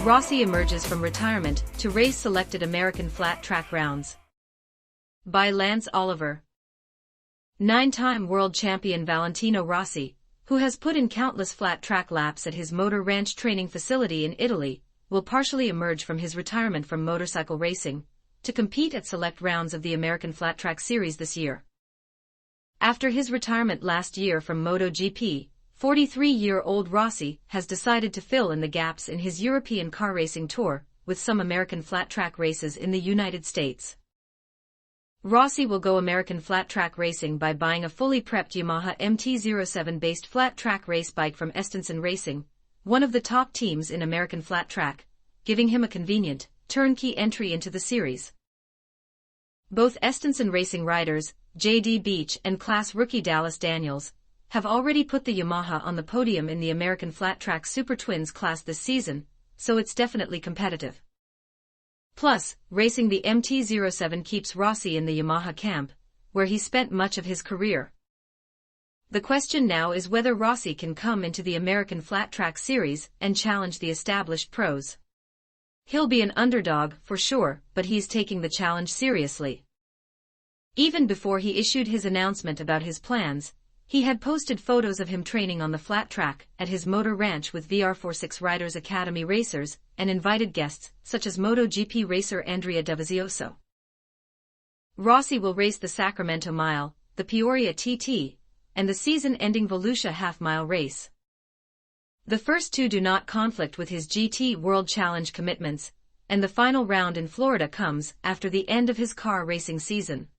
Rossi emerges from retirement to race selected American flat track rounds. By Lance Oliver. 9-time world champion Valentino Rossi, who has put in countless flat track laps at his motor ranch training facility in Italy, will partially emerge from his retirement from motorcycle racing to compete at select rounds of the American Flat Track Series this year. After his retirement last year from MotoGP, 43-year-old Rossi has decided to fill in the gaps in his European car racing tour with some American flat track races in the United States. Rossi will go American flat track racing by buying a fully prepped Yamaha MT-07-based flat track race bike from Estenson Racing, one of the top teams in American flat track, giving him a convenient, turnkey entry into the series. Both Estenson Racing riders, J.D. Beach and class rookie Dallas Daniels, have already put the Yamaha on the podium in the American Flat Track Super Twins class this season, so it's definitely competitive. Plus, racing the MT-07 keeps Rossi in the Yamaha camp, where he spent much of his career. The question now is whether Rossi can come into the American Flat Track Series and challenge the established pros. He'll be an underdog, for sure, but he's taking the challenge seriously. Even before he issued his announcement about his plans, he had posted photos of him training on the flat track at his motor ranch with VR46 Riders Academy racers and invited guests such as MotoGP racer Andrea Dovizioso. Rossi will race the Sacramento Mile, the Peoria TT, and the season-ending Volusia half-mile race. The first two do not conflict with his GT World Challenge commitments, and the final round in Florida comes after the end of his car racing season.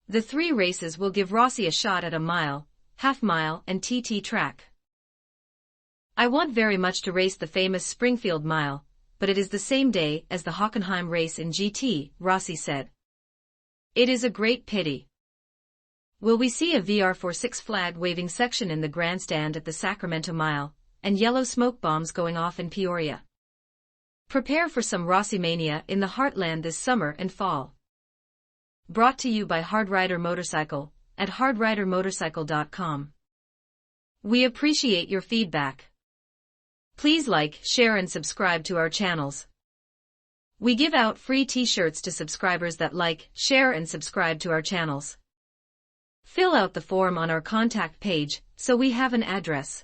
The three races will give Rossi a shot at a mile, half-mile and TT track. I want very much to race the famous Springfield Mile, but it is the same day as the Hockenheim race in GT, Rossi said. It is a great pity. Will we see a VR46 flag-waving section in the grandstand at the Sacramento Mile, and yellow smoke bombs going off in Peoria? Prepare for some Rossi mania in the heartland this summer and fall. Brought to you by HardRider Motorcycle, at HardRiderMotorcycle.com. We appreciate your feedback. Please like, share and subscribe to our channels. We give out free t-shirts to subscribers that like, share and subscribe to our channels. Fill out the form on our contact page, so we have an address.